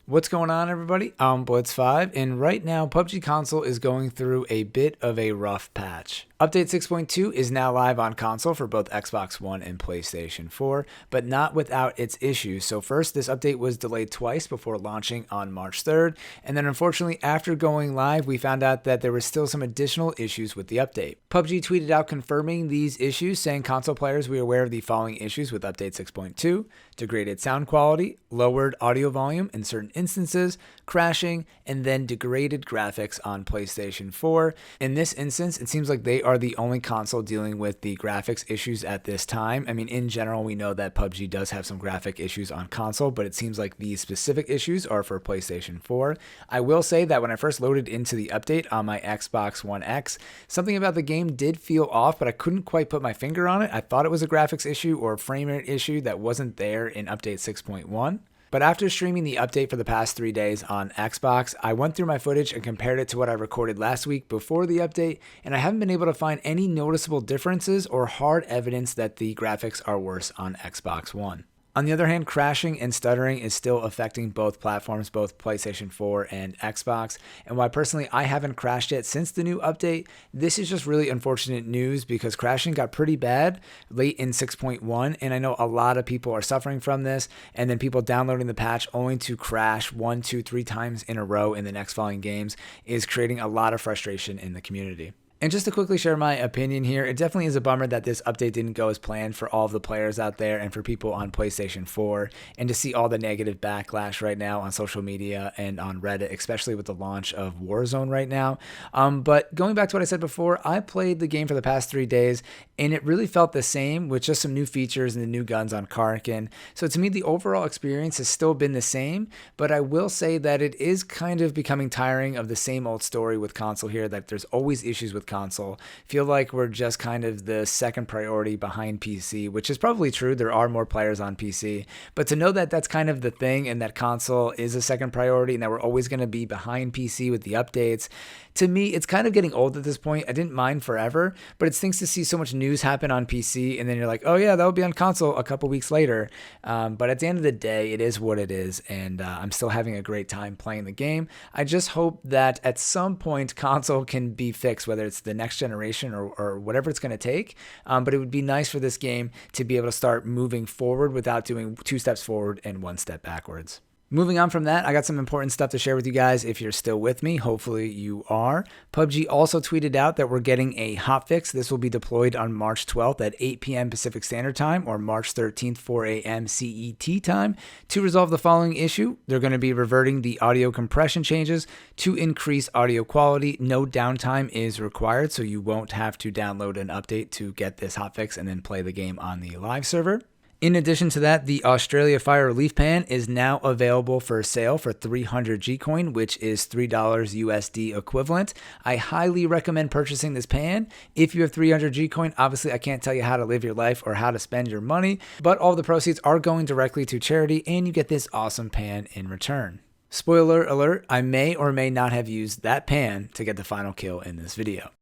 What's going on, everybody? I'm Blitz5, and right now PUBG console is going through a bit of a rough patch. Update 6.2 is now live on console for both Xbox One and PlayStation 4, but not without its issues. So first, this update was delayed twice before launching on March 3rd, and then unfortunately after going live, we found out that there were still some additional issues with the update. PUBG tweeted out confirming these issues, saying, "Console players, we are aware of the following issues with Update 6.2, degraded sound quality, lowered audio volume in certain instances, crashing, and then degraded graphics on PlayStation 4. In this instance, it seems like they are the only console dealing with the graphics issues at this time. I mean, in general, we know that PUBG does have some graphic issues on console, but it seems like these specific issues are for PlayStation 4. I will say that when I first loaded into the update on my Xbox One X, something about the game did feel off, but I couldn't quite put my finger on it. I thought it was a graphics issue or a frame rate issue that wasn't there in Update 6.1. But after streaming the update for the past 3 days on Xbox, I went through my footage and compared it to what I recorded last week before the update, and I haven't been able to find any noticeable differences or hard evidence that the graphics are worse on Xbox One. On the other hand, crashing and stuttering is still affecting both platforms, both PlayStation 4 and Xbox. And while personally I haven't crashed yet since the new update, this is just really unfortunate news because crashing got pretty bad late in 6.1, and I know a lot of people are suffering from this, and then people downloading the patch only to crash 1, 2, 3 times in a row in the next following games is creating a lot of frustration in the community. And just to quickly share my opinion here, it definitely is a bummer that this update didn't go as planned for all of the players out there and for people on PlayStation 4, and to see all the negative backlash right now on social media and on Reddit, especially with the launch of Warzone right now. But going back to what I said before, I played the game for the past 3 days, and it really felt the same with just some new features and the new guns on Karkin. So to me, the overall experience has still been the same, but I will say that it is kind of becoming tiring of the same old story with console here, that there's always issues with console. Feel like we're just kind of the second priority behind PC, which is probably true. There are more players on PC, but to know that that's kind of the thing and that console is a second priority and that we're always going to be behind PC with the updates, to me, it's kind of getting old at this point. I didn't mind forever, but it stinks to see so much news happen on PC and then you're like, oh yeah, that'll be on console a couple weeks later. But at the end of the day, it is what it is, and I'm still having a great time playing the game. I just hope that at some point console can be fixed, whether it's the next generation or whatever it's going to take. But it would be nice for this game to be able to start moving forward without doing 2 steps forward and 1 step backwards. Moving on from that, I got some important stuff to share with you guys if you're still with me. Hopefully you are. PUBG also tweeted out that we're getting a hotfix. This will be deployed on March 12th at 8 p.m. Pacific Standard Time or March 13th, 4 a.m. CET time to resolve the following issue. They're going to be reverting the audio compression changes to increase audio quality. No downtime is required, so you won't have to download an update to get this hotfix and then play the game on the live server. In addition to that, the Australia Fire Relief Pan is now available for sale for 300 Gcoin, which is $3 USD equivalent. I highly recommend purchasing this pan. If you have 300 Gcoin, obviously I can't tell you how to live your life or how to spend your money, but all the proceeds are going directly to charity and you get this awesome pan in return. Spoiler alert, I may or may not have used that pan to get the final kill in this video.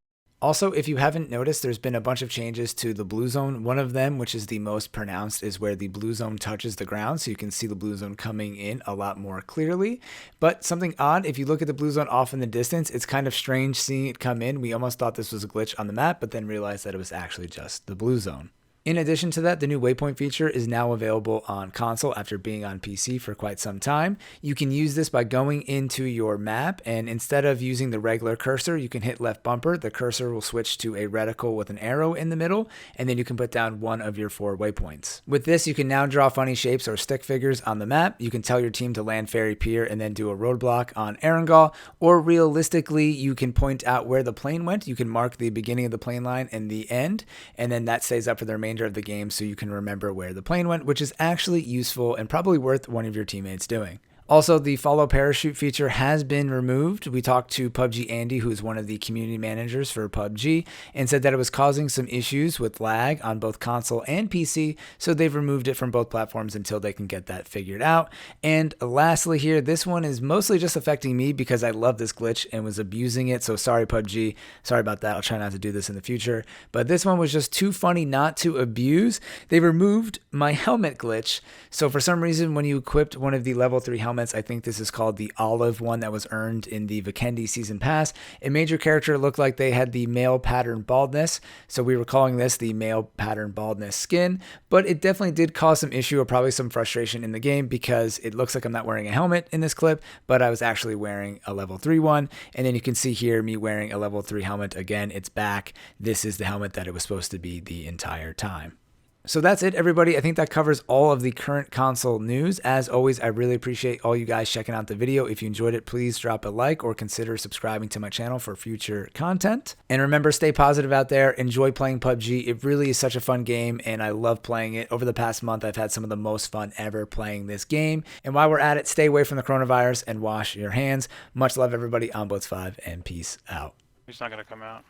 Also, if you haven't noticed, there's been a bunch of changes to the blue zone. One of them, which is the most pronounced, is where the blue zone touches the ground, so you can see the blue zone coming in a lot more clearly. But something odd, if you look at the blue zone off in the distance, it's kind of strange seeing it come in. We almost thought this was a glitch on the map, but then realized that it was actually just the blue zone. In addition to that, the new Waypoint feature is now available on console after being on PC for quite some time. You can use this by going into your map, and instead of using the regular cursor, you can hit left bumper. The cursor will switch to a reticle with an arrow in the middle, and then you can put down one of your 4 waypoints. With this, you can now draw funny shapes or stick figures on the map. You can tell your team to land Ferry Pier and then do a roadblock on Erangel, or realistically, you can point out where the plane went. You can mark the beginning of the plane line and the end, and then that stays up for the remainder of the game so you can remember where the plane went, which is actually useful and probably worth one of your teammates doing. Also, the follow parachute feature has been removed. We talked to PUBG Andy, who is one of the community managers for PUBG, and said that it was causing some issues with lag on both console and PC, so they've removed it from both platforms until they can get that figured out. And lastly here, this one is mostly just affecting me because I love this glitch and was abusing it, so sorry PUBG, sorry about that. I'll try not to do this in the future, but this one was just too funny not to abuse. They removed my helmet glitch, so for some reason when you equipped one of the level 3 helmets helmets. I think this is called the olive one that was earned in the Vikendi season pass. It made your character look like they had the male pattern baldness, so we were calling this the male pattern baldness skin, but it definitely did cause some issue or probably some frustration in the game because it looks like I'm not wearing a helmet in this clip, but I was actually wearing a level 3 one, and then you can see here me wearing a level 3 helmet. Again, it's back. This is the helmet that it was supposed to be the entire time. So that's it, everybody. I think that covers all of the current console news. As always, I really appreciate all you guys checking out the video. If you enjoyed it, please drop a like or consider subscribing to my channel for future content. And remember, stay positive out there. Enjoy playing PUBG. It really is such a fun game, and I love playing it. Over the past month, I've had some of the most fun ever playing this game. And while we're at it, stay away from the coronavirus and wash your hands. Much love, everybody. I'm Blitz5, and peace out. He's not going to come out.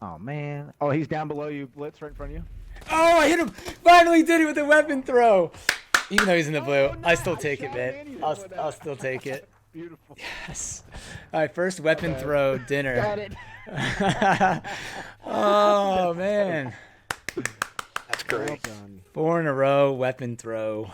Oh, man. Oh, he's down below you, Blitz, right in front of you. Oh, I hit him. Finally did it with the weapon throw. Even though he's in the blue, oh, no, I still take it, man. I'll still take it. Beautiful. Yes. All right, first weapon throw dinner. Got it. Oh, man. That's great. Well done. 4 in a row, weapon throw.